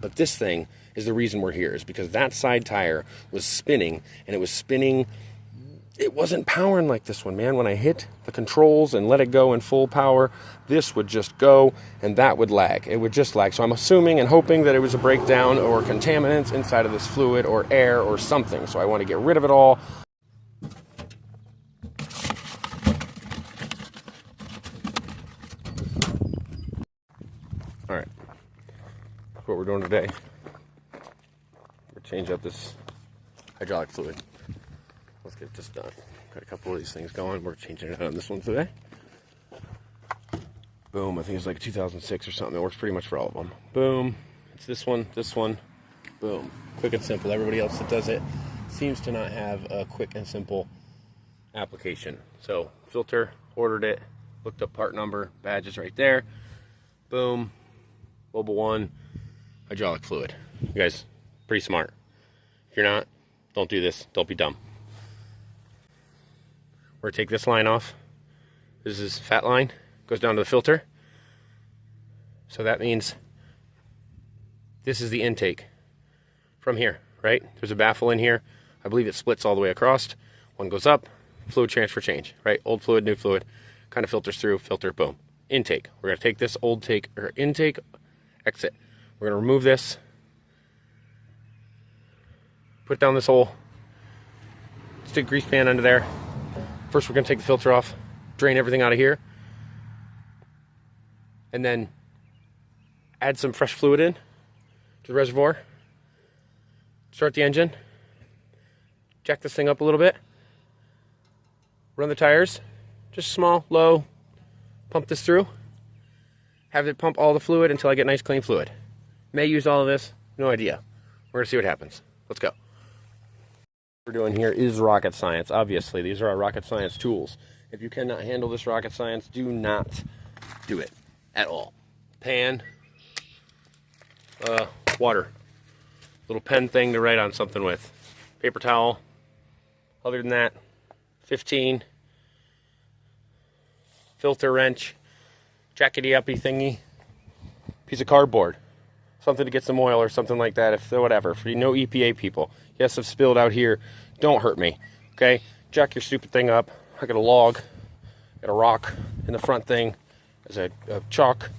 But this thing is the reason we're here, is because that side tire was spinning, and it was spinning. It wasn't powering like this one, man. When I hit the controls and let it go in full power, this would just go, and that would lag. It would just lag. So I'm assuming and hoping that it was a breakdown or contaminants inside of this fluid or air or something. So I want to get rid of it all. All right. That's what we're doing today. We're changing up this hydraulic fluid. Let's get this done. Got a couple of these things going. We're changing it out on this one today. Boom. I think it's like 2006 or something. It works pretty much for all of them. Boom. It's this one, boom. Quick and simple. Everybody else that does it seems to not have a quick and simple application. So, filter, ordered it, looked up part number, badge is right there. Boom. Mobile 1, hydraulic fluid. You guys, pretty smart. If you're not, don't do this. Don't be dumb. We're going to take this line off. This is fat line. Goes down to the filter. So that means this is the intake from here, right? There's a baffle in here. I believe it splits all the way across. One goes up, fluid transfer change, right? Old fluid, new fluid. Kind of filters through, filter, boom. Intake. We're going to take this old take, or intake, exit. We're going to remove this. Put down this hole. Stick a grease pan under there. First, we're going to take the filter off, drain everything out of here, and then add some fresh fluid in to the reservoir. Start the engine. Jack this thing up a little bit. Run the tires, just small, low. Pump this through. Have it pump all the fluid until I get nice, clean fluid. May use all of this, no idea. We're going to see what happens. Let's go. What we're doing here is rocket science. Obviously, these are our rocket science tools. If you cannot handle this rocket science, do not do it at all. Pan, water, little pen thing to write on something with, paper towel. Other than that, 15, filter wrench, jackety-uppy thingy, piece of cardboard, something to get some oil or something like that, if whatever. For you no EPA people, yes, I've spilled out here. Don't hurt me, okay? Jack your stupid thing up. I got a log, got a rock in the front thing. There's a chalk,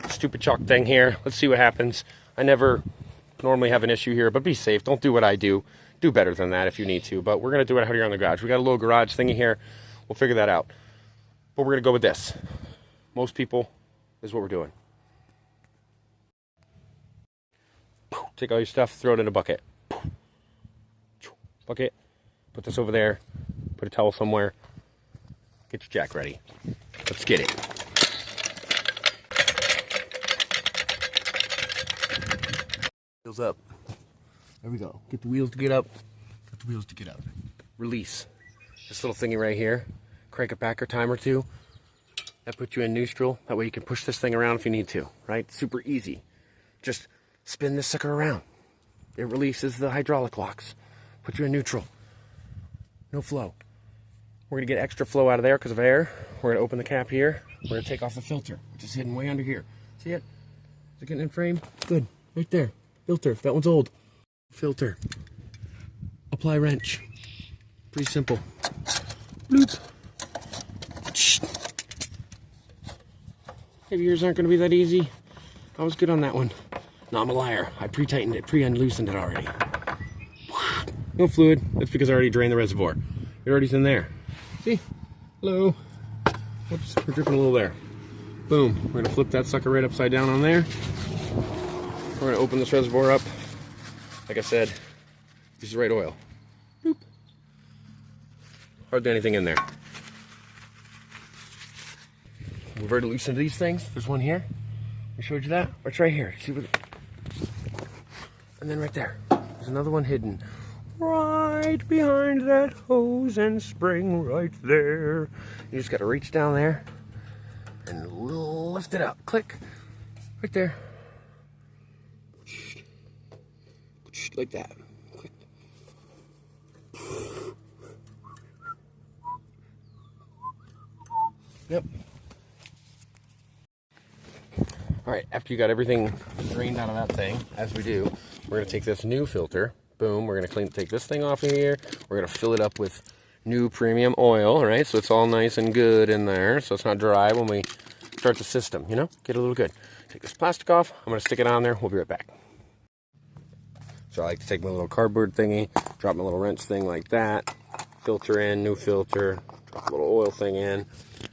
stupid chalk thing here. Let's see what happens. I never normally have an issue here, but be safe. Don't do what I do. Do better than that if you need to, but we're going to do it out here on the garage. We got a little garage thingy here. We'll figure that out. But we're going to go with this. Most people, this is what we're doing. Take all your stuff, throw it in a bucket. Bucket, put this over there, put a towel somewhere, get your jack ready. Let's get it. Wheels up. There we go. Get the wheels to get up. Get the wheels to get up. Release. This little thingy right here. Crank it back a time or two. That puts you in neutral. That way you can push this thing around if you need to, right? Super easy. Just spin this sucker around. It releases the hydraulic locks. Put you in neutral. No flow. We're going to get extra flow out of there because of air. We're going to open the cap here. We're going to take off the filter, which is hidden way under here. See it? Is it getting in frame? Good. Right there. Filter. That one's old. Filter. Apply wrench. Pretty simple. Bloop. Maybe yours aren't going to be that easy. I was good on that one. No, I'm a liar. I pre-tightened it, pre-unloosened it already. No fluid. That's because I already drained the reservoir. It already's in there. See? Hello. Whoops, we're dripping a little there. Boom. We're going to flip that sucker right upside down on there. We're going to open this reservoir up. Like I said, use the right oil. Boop. Hardly anything in there. We've already loosened these things. There's one here. I showed you that. It's right here. See what? And then right there. There's another one hidden. Right behind that hose and spring right there. You just got to reach down there and lift it up. Click. Right there. Like that. Click. Yep. Alright, after you got everything drained out of that thing, as we do, we're going to take this new filter. Boom, we're going to take this thing off of here. We're going to fill it up with new premium oil, right? So it's all nice and good in there, so it's not dry when we start the system, you know? Get a little good. Take this plastic off. I'm going to stick it on there. We'll be right back. So I like to take my little cardboard thingy, drop my little wrench thing like that, filter in, new filter, drop a little oil thing in,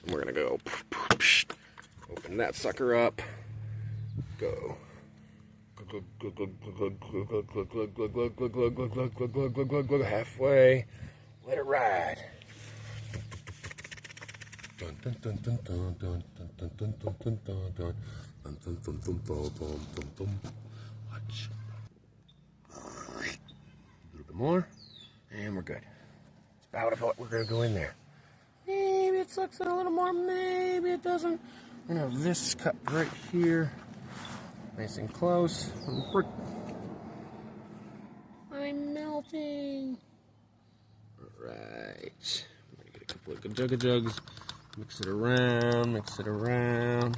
and we're going to go open that sucker up. Go. Halfway. Let it ride. Watch. A little bit more, and we're good. It's about what we're gonna go in there. Maybe it sucks in a little more, maybe it doesn't. We're gonna have this cut right here. Nice and close. I'm melting. Alright. I'm gonna get a couple of good jugs. Mix it around, mix it around.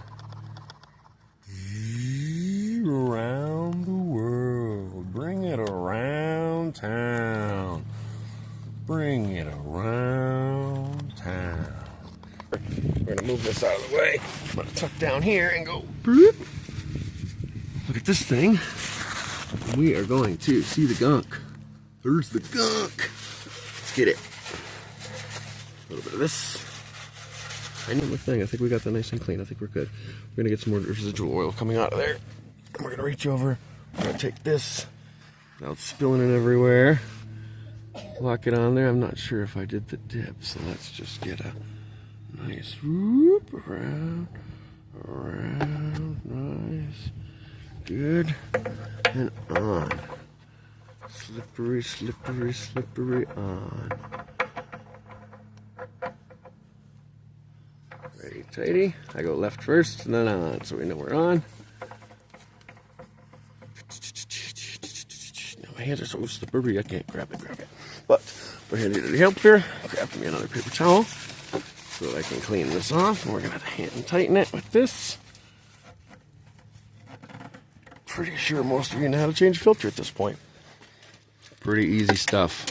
Around the world. Bring it around town. Bring it around town. We're gonna move this out of the way. I'm gonna tuck down here and go. Bloop. Look at this thing. We are going to see the gunk. There's the gunk. Let's get it. A little bit of this. Tiny little thing. I think we got that nice and clean. I think we're good. We're gonna get some more residual oil coming out of there. And we're gonna reach over. We're gonna take this. Now it's spilling it everywhere. Lock it on there. I'm not sure if I did the dip, so let's just get a nice whoop around, nice. Good, and on. Slippery, slippery, slippery on. Ready, tighty. I go left first, and then on, so we know we're on. Now my hands are so slippery, I can't grab it. But we're handy to the help here. Grab me another paper towel so that I can clean this off. And we're gonna hand tighten it with this. Pretty sure most of you know how to change a filter at this point. Pretty easy stuff.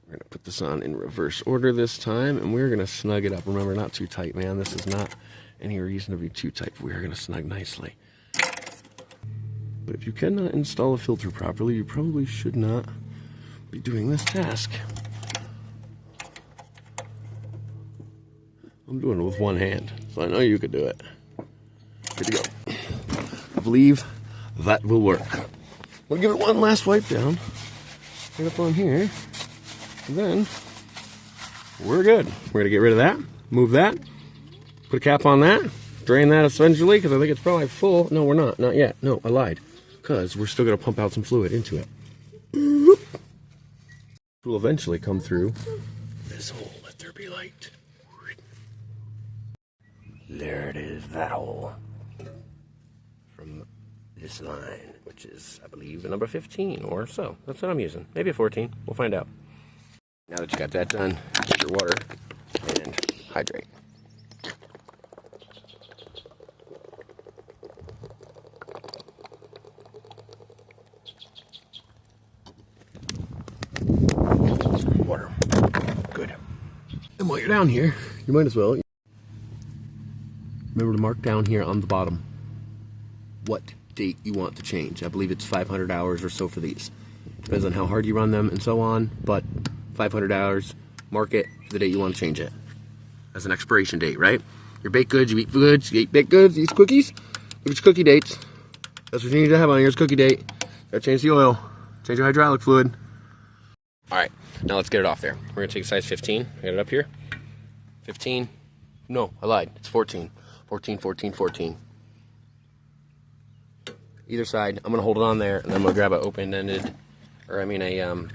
We're gonna put this on in reverse order this time, and we're gonna snug it up. Remember, not too tight, man. This is not any reason to be too tight. We're gonna snug nicely. But if you cannot install a filter properly, you probably should not be doing this task. I'm doing it with one hand, so I know you could do it. Good to go. I believe that will work. We'll give it one last wipe down. Right up on here. And then we're good. We're gonna get rid of that, move that, put a cap on that, drain that eventually, because I think it's probably full. No, we're not yet. No, I lied. Because we're still gonna pump out some fluid into it. It will eventually come through this hole. Let there be light. There it is, that hole. From this line, which is, I believe, a number 15 or so. That's what I'm using. Maybe a 14. We'll find out. Now that you got that done, get your water and hydrate. Water. Good. And while you're down here, you might as well remember to mark down here on the bottom what date you want to change. I believe it's 500 hours or so for these. Depends on how hard you run them and so on, but 500 hours, mark it for the date you want to change it. As an expiration date, right? Your baked goods, you eat foods, you eat baked goods, you eat cookies. Look at your cookie dates. That's what you need to have on yours cookie date. Gotta change the oil, change your hydraulic fluid. All right, now let's get it off there. We're gonna take size 15, get it up here. 15, no, I lied, it's 14. 14, 14, 14. Either side, I'm gonna hold it on there, and then I'm gonna grab an open-ended, or I mean a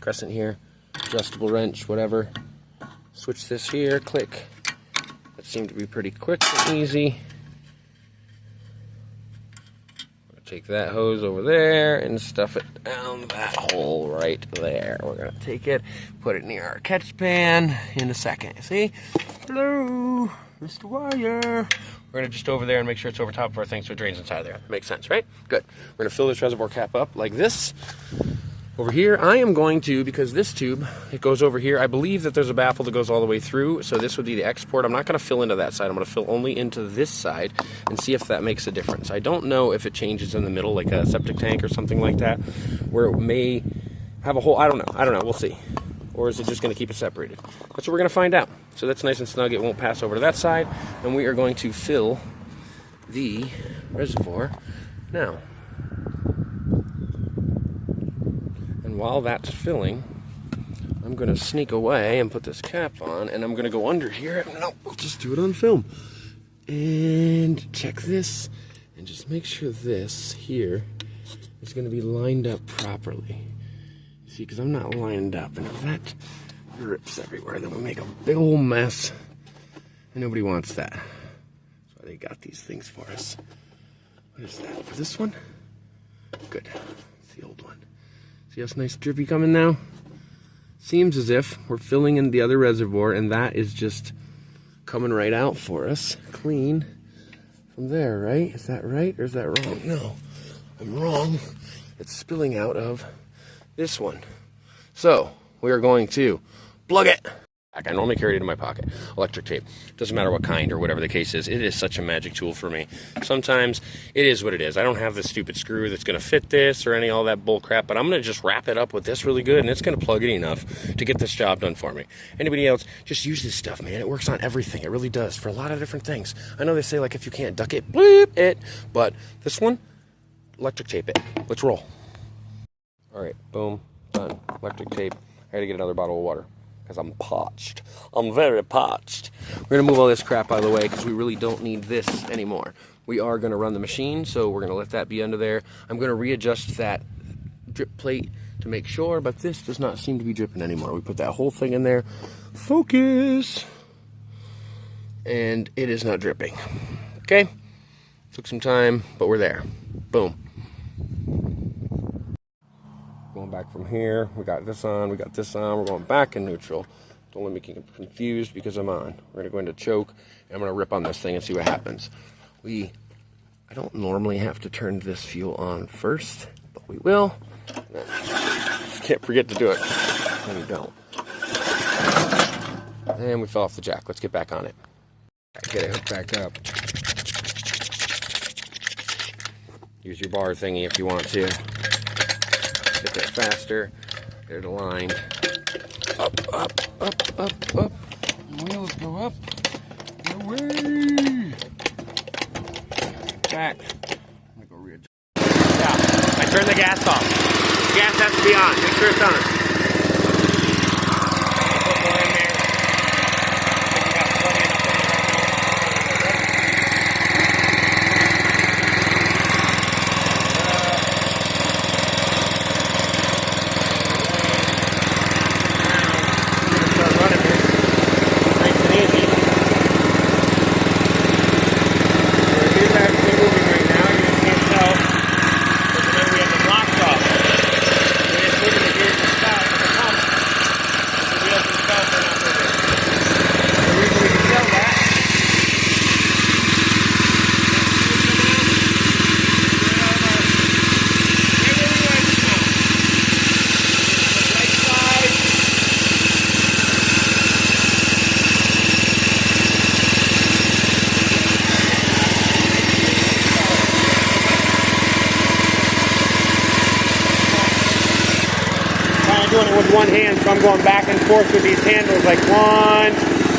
crescent here, adjustable wrench, whatever. Switch this here, click. That seemed to be pretty quick and easy. Take that hose over there and stuff it down that hole right there. We're gonna take it, put it near our catch pan in a second. See? Hello. Mr. Wire. We're gonna just over there and make sure it's over top of our thing so it drains inside there. Makes sense, right? Good. We're gonna fill this reservoir cap up like this. Over here, I am going to, because this tube, it goes over here. I believe that there's a baffle that goes all the way through, so this would be the export. I'm not gonna fill into that side. I'm gonna fill only into this side and see if that makes a difference. I don't know if it changes in the middle, like a septic tank or something like that, where it may have a hole. I don't know, we'll see. Or is it just gonna keep it separated? That's what we're gonna find out. So that's nice and snug, it won't pass over to that side, and we are going to fill the reservoir now. And while that's filling, I'm going to sneak away and put this cap on, and I'm going to go under here. No, we'll just do it on film. And check this, and just make sure this here is going to be lined up properly. See, because I'm not lined up, and if that drips everywhere, then we make a big old mess, and nobody wants that. That's why they got these things for us. What is that? For this one? Good. It's the old one. See how it's nice drippy coming now? Seems as if we're filling in the other reservoir and that is just coming right out for us. Clean from there, right? Is that right or is that wrong? No, I'm wrong. It's spilling out of this one. So we are going to plug it. I normally carry it in my pocket. Electric tape. Doesn't matter what kind or whatever the case is. It is such a magic tool for me. Sometimes it is what it is. I don't have this stupid screw that's going to fit this or any all that bull crap, but I'm going to just wrap it up with this really good, and it's going to plug it enough to get this job done for me. Anybody else, just use this stuff, man. It works on everything. It really does for a lot of different things. I know they say, like, if you can't duck it, bleep it, but this one, electric tape it. Let's roll. All right, boom, done. Electric tape. I got to get another bottle of water. Because I'm parched. I'm very parched. We're going to move all this crap out of the way because we really don't need this anymore. We are going to run the machine, so we're going to let that be under there. I'm going to readjust that drip plate to make sure, but this does not seem to be dripping anymore. We put that whole thing in there. Focus! And it is not dripping. Okay? Took some time, but we're there. Boom. Going back from here, we got this on, we got this on, we're going back in neutral. Don't let me get confused because I'm on. We're gonna go into choke, and I'm gonna rip on this thing and see what happens. I don't normally have to turn this fuel on first, but we will. Can't forget to do it. And we don't. And we fell off the jack. Let's get back on it. Get it hooked back up. Use your bar thingy if you want to. Get there faster. Get it aligned. Up, up, up, up, up. Wheels go up. Away. Back. I'm gonna go readjust. Yeah. I turned the gas off. The gas has to be on. Make sure it's on. Put more in there. We got plenty enough in there right now. Doing it with one hand, so I'm going back and forth with these handles, like one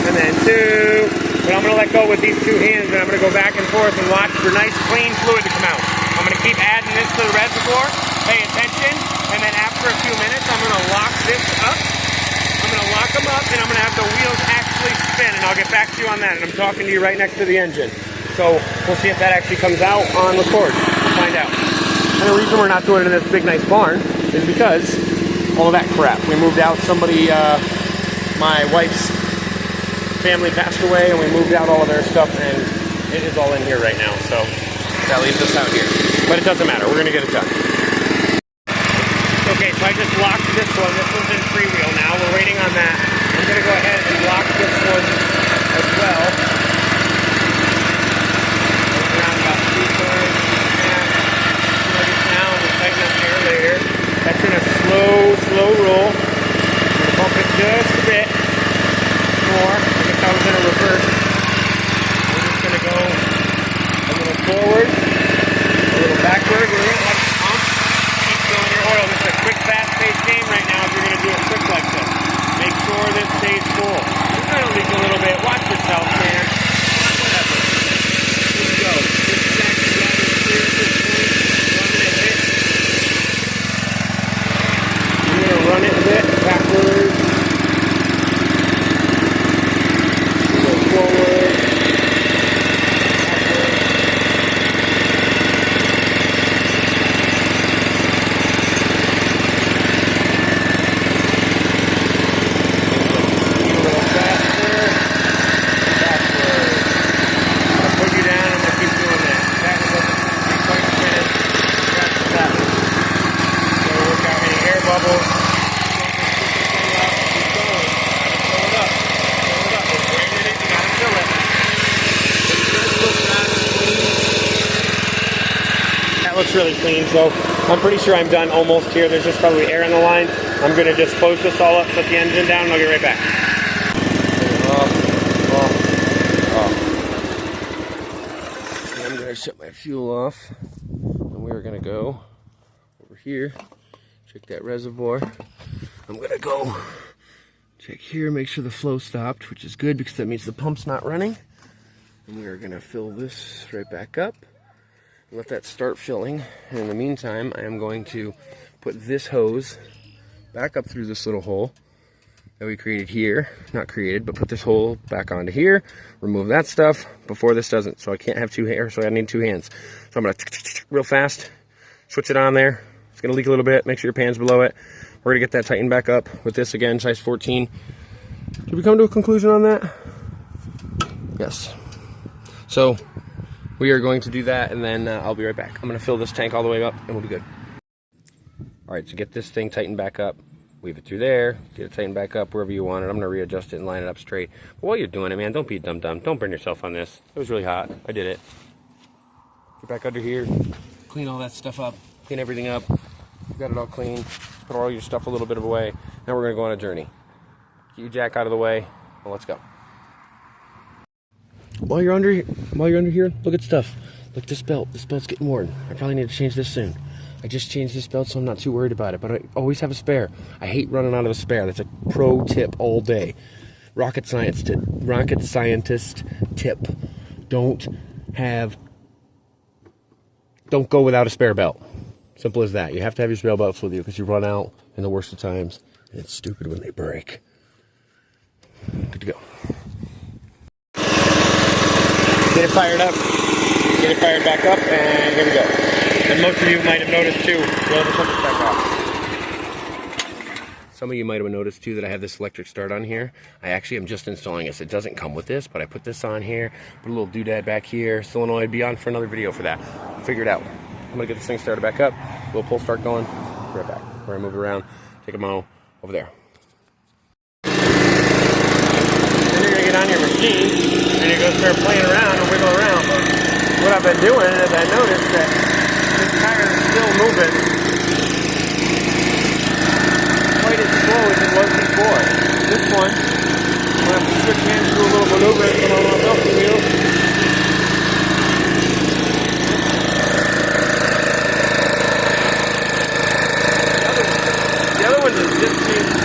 and then two, but I'm going to let go with these two hands and I'm going to go back and forth and watch for nice clean fluid to come out. I'm going to keep adding this to the reservoir, pay attention, and then after a few minutes I'm going to lock this up. I'm going to lock them up and I'm going to have the wheels actually spin, and I'll get back to you on that, and I'm talking to you right next to the engine. So we'll see if that actually comes out on record. We'll find out. And the reason we're not doing it in this big nice barn is because all of that crap. We moved out. Somebody, my wife's family passed away, and we moved out all of their stuff, and it is all in here right now. So that leaves us out here. But it doesn't matter. We're going to get it done. Okay, so I just locked this one. This one's in freewheel now. We're waiting on that. I'm going to go ahead and lock this one as well. bubbles. That looks really clean, so I'm pretty sure I'm done almost here. There's just probably air in the line. I'm going to just close this all up, set the engine down, and I'll get right back. I'm going to shut my fuel off, and we're going to go over here, check that reservoir. I'm going to go check here, make sure the flow stopped, which is good because that means the pump's not running. And we are going to fill this right back up. Let that start filling. And in the meantime, I am going to put this hose back up through this little hole that we created here. Not created, but put this hole back onto here. Remove that stuff before this doesn't. So I can't have two hands, so I need two hands. So I'm going to real fast, switch it on there. It's going to leak a little bit. Make sure your pan's below it. We're going to get that tightened back up with this again, size 14. Did we come to a conclusion on that? Yes. So we are going to do that, and then I'll be right back. I'm going to fill this tank all the way up, and we'll be good. All right, so get this thing tightened back up. Weave it through there. Get it tightened back up wherever you want it. I'm going to readjust it and line it up straight. But while you're doing it, man, don't be dumb. Don't burn yourself on this. It was really hot. I did it. Get back under here. Clean all that stuff up. Clean everything up. Got it all clean. Put all your stuff a little bit away. Now we're going to go on a journey. Get your jack out of the way. Well, let's go. While you're under here, look at stuff. Look at this belt. This belt's getting worn. I probably need to change this soon. I just changed this belt, so I'm not too worried about it. But I always have a spare. I hate running out of a spare. That's a pro tip all day. Rocket scientist tip. Don't go without a spare belt. Simple as that. You have to have your spare belts with you because you run out in the worst of times. And it's stupid when they break. Good to go. Get it fired up, get it fired back up, and here we go. And most of you might have noticed too, roll the trumpets back off. Some of you might have noticed too that I have this electric start on here. I actually am just installing this. It doesn't come with this, but I put this on here, put a little doodad back here, solenoid, be on for another video for that. Figure it out. I'm gonna get this thing started back up, little pull start going, be right back. We're gonna move it around, take a mow over there. Then you're gonna get on your machine, and you're going to start playing around and wiggle around. But what I've been doing is I noticed that this tire is still moving quite as slow as it was before. This one, I'm going to have to switch hands, do a little maneuver and come on my milking wheel. The other one just seems...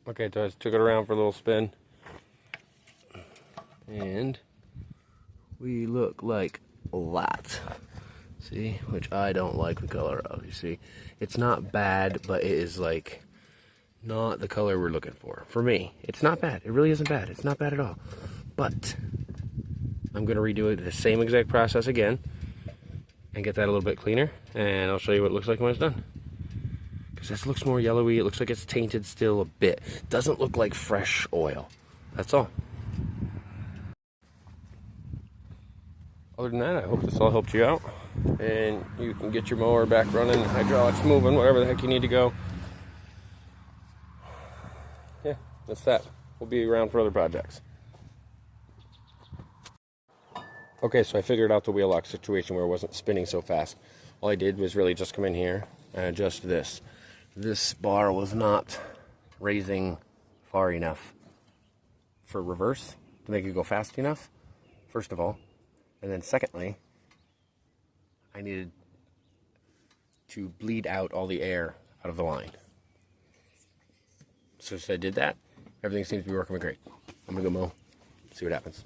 Okay, so I just took it around for a little spin. And we look like that. See? Which I don't like the color of. You see? It's not bad, but it is like not the color we're looking for. For me, it's not bad. It really isn't bad. It's not bad at all. But I'm going to redo it the same exact process again and get that a little bit cleaner. And I'll show you what it looks like when it's done. Because this looks more yellowy. It looks like it's tainted still a bit. Doesn't look like fresh oil. That's all. Other than that, I hope this all helped you out. And you can get your mower back running, hydraulics moving, whatever the heck you need to go. Yeah, that's that. We'll be around for other projects. Okay, so I figured out the wheel lock situation where it wasn't spinning so fast. All I did was really just come in here and adjust this. This bar was not raising far enough for reverse to make it go fast enough, first of all. And then secondly, I needed to bleed out all the air out of the line. So since I did that, everything seems to be working great. I'm gonna go mow, see what happens.